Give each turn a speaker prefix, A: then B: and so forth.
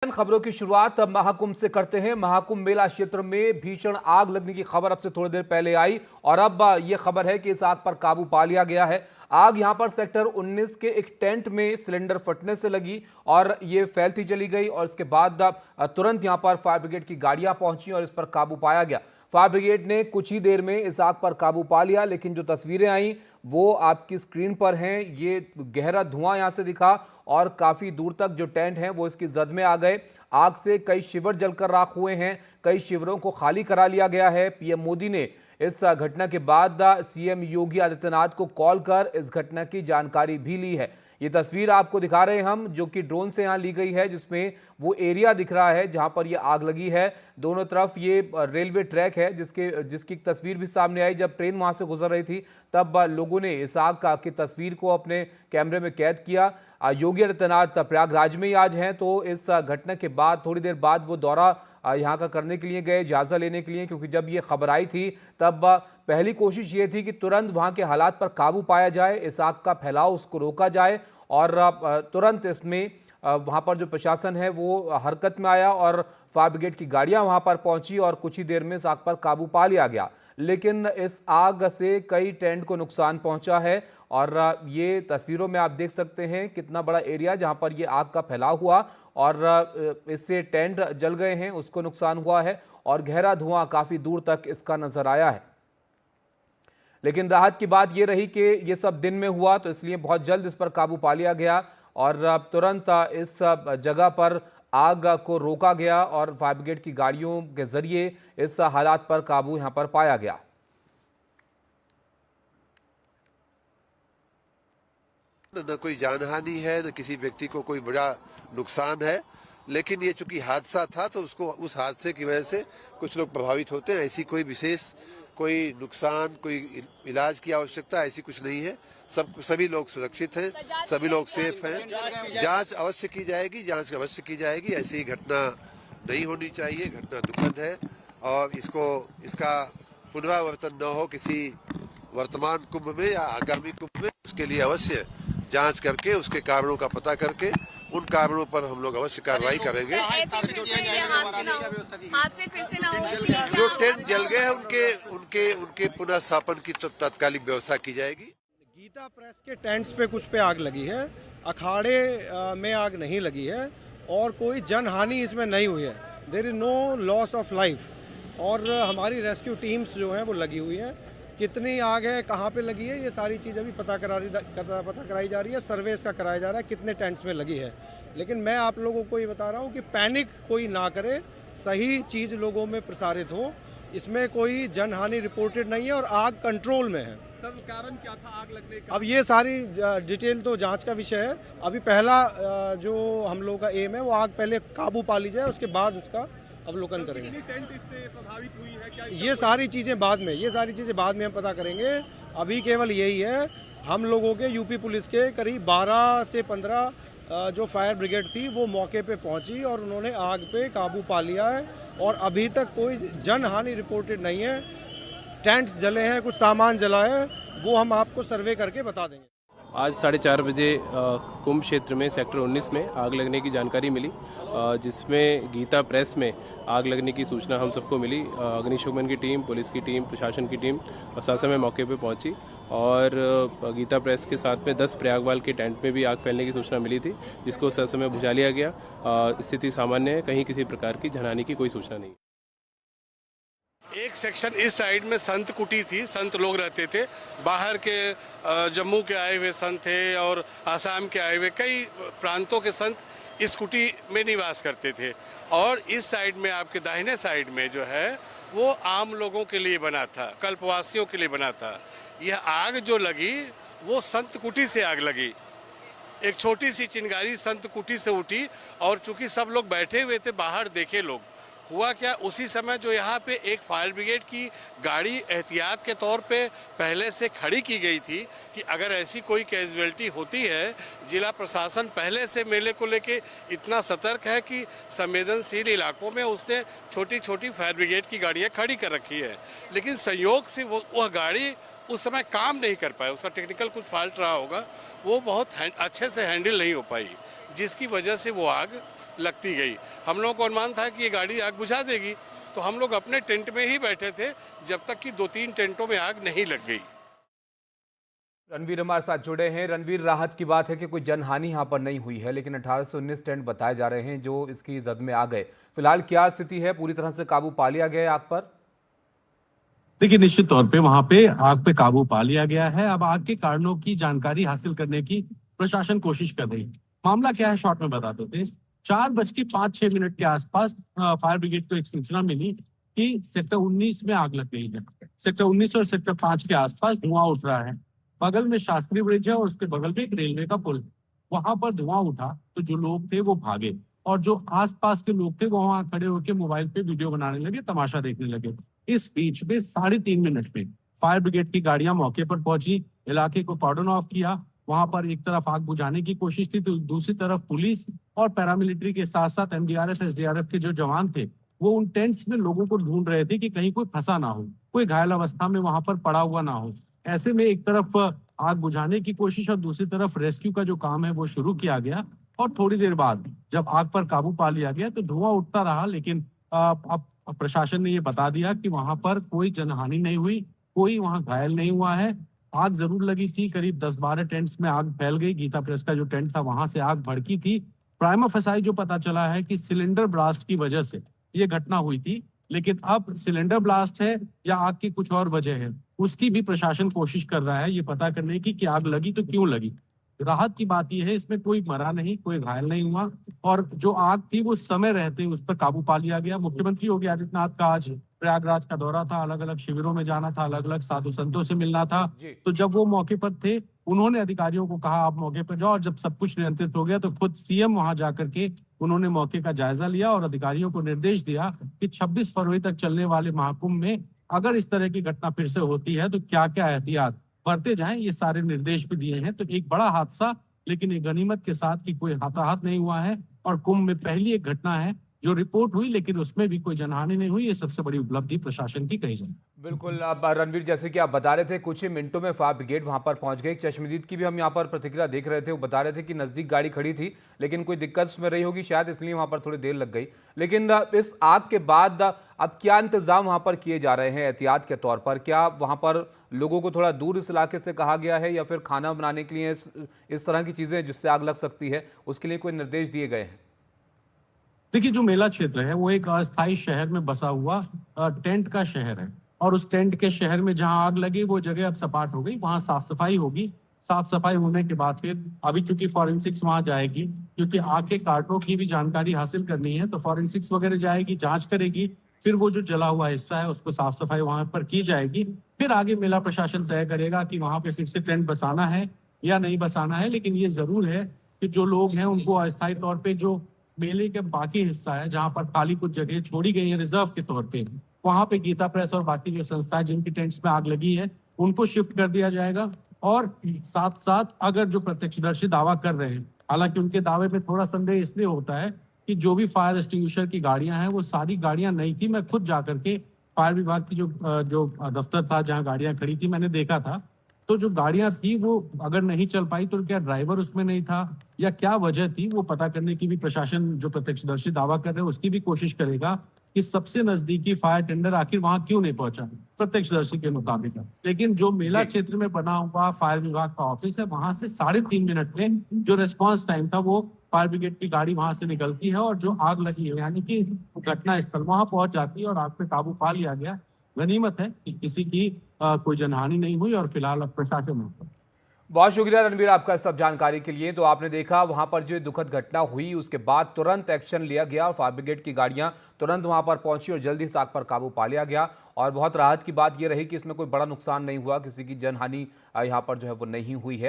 A: खबरों की शुरुआत अब महाकुंभ से करते हैं। महाकुंभ मेला क्षेत्र में भीषण आग लगने की खबर अब से थोड़ी देर पहले आई और अब यह खबर है कि इस आग पर काबू पा लिया गया है। आग यहां पर सेक्टर 19 के एक टेंट में सिलेंडर फटने से लगी और ये फैलती चली गई और इसके बाद तुरंत यहां पर फायर ब्रिगेड की गाड़ियां पहुंची और इस पर काबू पाया गया। फायर ब्रिगेड ने कुछ ही देर में इस आग पर काबू पा लिया, लेकिन जो तस्वीरें आई वो आपकी स्क्रीन पर हैं। ये गहरा धुआं यहां से दिखा और काफी दूर तक जो टेंट हैं वो इसकी जद में आ गए। आग से कई शिविर जलकर राख हुए हैं, कई शिविरों को खाली करा लिया गया है। पीएम मोदी ने इस घटना के बाद सीएम योगी आदित्यनाथ को कॉल कर इस घटना की जानकारी भी ली है। ये तस्वीर आपको दिखा रहे हैं हम, जो कि ड्रोन से यहां ली गई है, जिसमें वो एरिया दिख रहा है जहां पर ये आग लगी है। दोनों तरफ ये रेलवे ट्रैक है जिसकी तस्वीर भी सामने आई। जब ट्रेन वहां से गुजर रही थी तब लोगों ने इस आग की तस्वीर को अपने कैमरे में कैद किया। योगी आदित्यनाथ प्रयागराज में ही आज हैं, तो इस घटना के बाद थोड़ी देर बाद वो दौरा यहाँ का करने के लिए गए, जायजा लेने के लिए, क्योंकि जब ये खबर आई थी तब पहली कोशिश ये थी कि तुरंत वहाँ के हालात पर काबू पाया जाए, इस आग का फैलाव उसको रोका जाए और तुरंत इसमें वहाँ पर जो प्रशासन है वो हरकत में आया और फायर ब्रिगेड की गाड़ियाँ वहाँ पर पहुँची और कुछ ही देर में इस आग पर काबू पा लिया गया। लेकिन इस आग से कई टेंट को नुकसान पहुँचा है और ये तस्वीरों में आप देख सकते हैं कितना बड़ा एरिया जहाँ पर ये आग का फैलाव हुआ और इससे टेंट जल गए हैं, उसको नुकसान हुआ है और गहरा धुआं काफ़ी दूर तक इसका नजर आया है। लेकिन राहत की बात यह रही कि ये सब दिन में हुआ, तो इसलिए बहुत जल्द इस पर काबू पा लिया गया और तुरंत इस जगह पर आग को रोका गया और फायर ब्रिगेड की गाड़ियों के जरिए इस हालात पर काबू यहां पर पाया गया।
B: न कोई जानहानि है, न किसी व्यक्ति को कोई बड़ा नुकसान है, लेकिन ये चूंकि हादसा था तो उसको उस हादसे की वजह से कुछ लोग प्रभावित होते हैं। ऐसी कोई विशेष कोई नुकसान, कोई इलाज की आवश्यकता ऐसी कुछ नहीं है। सभी लोग सुरक्षित हैं, सभी लोग सेफ हैं। जांच अवश्य की जाएगी, जांच अवश्य की जाएगी। ऐसी घटना नहीं होनी चाहिए, घटना दुखद है और इसका पुनरावर्तन न हो किसी वर्तमान कुंभ में या आगामी कुंभ में। उसके लिए अवश्य जांच करके उसके कारणों का पता करके उन कारणों पर हम लोग अवश्य कार्रवाई करेंगे। जो टेंट जल गए हैं उनके पुनः स्थापन की तत्कालिक व्यवस्था की जाएगी।
C: गीता प्रेस के टेंट्स पे कुछ पे आग लगी है, अखाड़े में आग नहीं लगी है और कोई जनहानि इसमें नहीं हुई है। There is no loss of life और हमारी रेस्क्यू टीम्स जो हैं वो लगी हुई है। कितनी आग है, कहाँ पे लगी है, ये सारी चीज़ अभी पता कराई जा रही है। सर्वे इसका कराया जा रहा है कितने टेंट्स में लगी है। लेकिन मैं आप लोगों को ये बता रहा हूँ कि पैनिक कोई ना करे, सही चीज़ लोगों में प्रसारित हो। इसमें कोई जनहानि रिपोर्टेड नहीं है और आग कंट्रोल में है।
D: सर, कारण क्या था आग लगने का?
C: अब ये सारी डिटेल तो जांच का विषय है। अभी पहला जो हम लोगों का एम है वो आग पहले काबू पा ली जाए, उसके बाद उसका अवलोकन करेंगे।
D: टेंट इससे प्रभावित हुई है क्या?
C: ये सारी चीज़ें बाद में हम पता करेंगे। अभी केवल यही है, हम लोगों के यूपी पुलिस के करीब 12 से 15 जो फायर ब्रिगेड थी वो मौके पे पहुंची और उन्होंने आग पे काबू पा लिया है और अभी तक कोई जनहानि रिपोर्टेड नहीं है। टेंट्स जले हैं, कुछ सामान जला है, वो हम आपको सर्वे करके बता देंगे।
E: आज 4:30 बजे कुंभ क्षेत्र में सेक्टर 19 में आग लगने की जानकारी मिली, जिसमें गीता प्रेस में आग लगने की सूचना हम सबको मिली। अग्निशमन की टीम, पुलिस की टीम, प्रशासन की टीम और समय मौके पे पहुंची और गीता प्रेस के साथ में 10 प्रयागवाल के टेंट में भी आग फैलने की सूचना मिली थी, जिसको समय बुझा लिया गया। स्थिति सामान्य है, कहीं किसी प्रकार की जनहानि की कोई सूचना नहीं।
F: एक सेक्शन इस साइड में संत कुटी थी, संत लोग रहते थे। बाहर के जम्मू के आए हुए संत थे और आसाम के आए हुए कई प्रांतों के संत इस कुटी में निवास करते थे। और इस साइड में आपके दाहिने साइड में जो है वो आम लोगों के लिए बना था, कल्पवासियों के लिए बना था। यह आग जो लगी वो संत कुटी से आग लगी। एक छोटी सी चिंगारी संत कुटी से उठी और चूंकि सब लोग बैठे हुए थे, बाहर देखे लोग। हुआ क्या, उसी समय जो यहाँ पे एक फायर ब्रिगेड की गाड़ी एहतियात के तौर पे पहले से खड़ी की गई थी कि अगर ऐसी कोई कैजुअलिटी होती है। जिला प्रशासन पहले से मेले को लेके इतना सतर्क है कि संवेदनशील इलाकों में उसने छोटी छोटी फायर ब्रिगेड की गाड़ियाँ खड़ी कर रखी है। लेकिन संयोग से वह गाड़ी उस समय काम नहीं कर पाया, उसका टेक्निकल कुछ फॉल्ट रहा होगा, वो बहुत अच्छे से हैंडल नहीं हो पाई, जिसकी वजह से वो आग लगती गई। हम लोगों को अनुमान था कि ये गाड़ी आग बुझा देगी, तो हम लोग अपने टेंट में ही बैठे थे जब तक कि 2-3 टेंटों में आग नहीं लग गई।
A: रणवीर हमारे साथ जुड़े हैं। रणवीर, राहत की बात है कि कोई जनहानि यहाँ पर नहीं हुई है, लेकिन 18 से 19 टेंट बताए जा रहे हैं जो इसकी जद में आ गए। फिलहाल क्या स्थिति है? पूरी तरह से काबू पा लिया गया है आग पर?
G: देखिए, निश्चित तौर पे वहां पे आग पे काबू पा लिया गया है। अब आग के कारणों की जानकारी हासिल करने की प्रशासन कोशिश कर रही है। मामला क्या है, शॉर्ट में बता देते हैं। 4:05 के आसपास फायर ब्रिगेड को एक सूचना मिली कि सेक्टर 19 में आग लग गई है। सेक्टर 19 और सेक्टर 5 के आसपास धुआं उठ रहा है। बगल में शास्त्री ब्रिज है और उसके बगल में एक रेलवे का पुल। वहां पर धुआं उठा तो जो लोग थे वो भागे और जो आसपास के लोग थे वो वहां खड़े होकर मोबाइल पे वीडियो बनाने लगे, तमाशा देखने लगे। इस बीच में 3.5 मिनट में फायर ब्रिगेड की गाड़ियां मौके पर पहुंची, इलाके को कॉर्डन ऑफ किया। वहां पर एक तरफ आग बुझाने की कोशिश थी तो दूसरी तरफ पुलिस और पैरामिलिट्री के साथ साथ एनडीआरएफ, एसडीआरएफ के जो जवान थे वो उन टेंट्स में लोगों को ढूंढ रहे थे कि कहीं कोई फंसा ना हो, कोई घायल अवस्था में वहां पर पड़ा हुआ ना हो। ऐसे में एक तरफ आग बुझाने की कोशिश और दूसरी तरफ रेस्क्यू का जो काम है वो शुरू किया गया और थोड़ी देर बाद जब आग पर काबू पा लिया गया तो धुआं उठता रहा, लेकिन अब प्रशासन ने ये बता दिया कि वहां पर कोई जनहानि नहीं हुई, कोई वहां घायल नहीं हुआ है। आग जरूर लगी थी, करीब 10-12 टेंट्स में आग फैल गई। गीता प्रेस का जो टेंट था वहां से आग भड़की थी। प्राइमा फेसाई जो पता चला है कि सिलेंडर ब्लास्ट की वजह से ये घटना हुई थी, लेकिन अब सिलेंडर ब्लास्ट है या आग की कुछ और वजह है उसकी भी प्रशासन कोशिश कर रहा है ये पता करने की कि आग लगी तो क्यों लगी। राहत की बात यह है इसमें कोई मरा नहीं, कोई घायल नहीं हुआ और जो आग थी वो समय रहते उस पर काबू पा लिया गया। मुख्यमंत्री योगी आदित्यनाथ का आज प्रयागराज का दौरा था, अलग अलग शिविरों में जाना था, अलग अलग साधु संतों से मिलना था। तो जब वो मौके पर थे उन्होंने अधिकारियों को कहा आप मौके पर जाओ, और जब सब कुछ नियंत्रित हो गया तो खुद सीएम वहां जाकर के उन्होंने मौके का जायजा लिया और अधिकारियों को निर्देश दिया कि 26 फरवरी तक चलने वाले महाकुंभ में अगर इस तरह की घटना फिर से होती है तो क्या क्या एहतियात बरते जाएं, ये सारे निर्देश भी दिए हैं। तो एक बड़ा हादसा, लेकिन एक गनीमत के साथ कि कोई हताहत नहीं हुआ है और कुंभ में पहली एक घटना है जो रिपोर्ट हुई लेकिन उसमें भी कोई जनहानि नहीं हुई। ये सबसे बड़ी उपलब्धि प्रशासन की कही जाए।
A: बिल्कुल। अब रणवीर, जैसे कि आप बता रहे थे कुछ ही मिनटों में फायर ब्रिगेड वहां पर पहुंच गई। चश्मदीद की भी हम यहां पर प्रतिक्रिया देख रहे थे, वो बता रहे थे कि नजदीक गाड़ी खड़ी थी लेकिन कोई दिक्कत उसमें रही होगी शायद, इसलिए वहां पर थोड़ी देर लग गई। लेकिन इस आग के बाद अब क्या इंतजाम वहां पर किए जा रहे हैं एहतियात के तौर पर? क्या वहां पर लोगों को थोड़ा दूर इस इलाके से कहा गया है या फिर खाना बनाने के लिए इस तरह की चीजें जिससे आग लग सकती है उसके लिए कोई निर्देश दिए गए हैं?
G: देखिए, जो मेला क्षेत्र है वो एक अस्थायी शहर में बसा हुआ टेंट का शहर है और उस टेंट के शहर में जहां आग लगी वो जगह अब सपाट हो गई, वहां साफ सफाई होगी। साफ सफाई होने के बाद फिर अभी चूंकि फॉरेंसिक्स वहां जाएगी, क्योंकि आग के कारणों की भी जानकारी हासिल करनी है तो फॉरेंसिक्स वगैरह जाएगी, जांच करेगी, फिर वो जो जला हुआ हिस्सा है उसको साफ सफाई वहां पर की जाएगी। फिर आगे मेला प्रशासन तय करेगा कि वहां पे फिर से टेंट बसाना है या नहीं बसाना है। लेकिन ये जरूर है कि जो लोग हैं उनको अस्थायी तौर पे जो मेले के बाकी हिस्सा है जहां पर खाली कुछ जगह छोड़ी गई है रिजर्व के तौर पे, वहां पे गीता प्रेस और बाकी जो संस्थाएं जिनकी टेंट्स में आग लगी है उनको शिफ्ट कर दिया जाएगा। और साथ साथ अगर जो प्रत्यक्षदर्शी दावा कर रहे हैं, हालांकि उनके दावे में थोड़ा संदेह इसलिए होता है कि जो भी फायर एक्सटिंग्विशर की गाड़ियां हैं वो सारी गाड़ियां नहीं थी। मैं खुद जाकर के फायर विभाग की जो दफ्तर था जहाँ गाड़ियां खड़ी थी मैंने देखा था, तो जो गाड़ियां थी वो अगर नहीं चल पाई तो क्या ड्राइवर उसमें नहीं था या क्या वजह थी वो पता करने की भी प्रशासन जो प्रत्यक्षदर्शी दावा कर रहे हैं उसकी भी कोशिश करेगा कि सबसे नजदीकी फायर टेंडर आखिर वहां क्यों नहीं पहुंचा प्रत्यक्षदर्शी के मुताबिक। लेकिन जो मेला क्षेत्र में बना हुआ फायर विभाग का ऑफिस है वहां से 3.5 मिनट में जो रेस्पॉन्स टाइम था वो फायर ब्रिगेड की गाड़ी वहां से निकलती है और जो आग लगी है यानी कि घटना स्थल वहां पहुंच जाती है और आग पे काबू पा लिया गया। गनीमत है कि किसी की कोई जनहानि नहीं हुई और फिलहाल अब प्रशासन।
A: बहुत शुक्रिया रणवीर आपका सब जानकारी के लिए। तो आपने देखा वहां पर जो दुखद घटना हुई उसके बाद तुरंत एक्शन लिया गया और फायर ब्रिगेड की गाड़ियां तुरंत वहां पर पहुंची और जल्दी से आग पर काबू पा लिया गया। और बहुत राहत की बात यह रही कि इसमें कोई बड़ा नुकसान नहीं हुआ, किसी की जनहानि यहां पर जो है वो नहीं हुई है।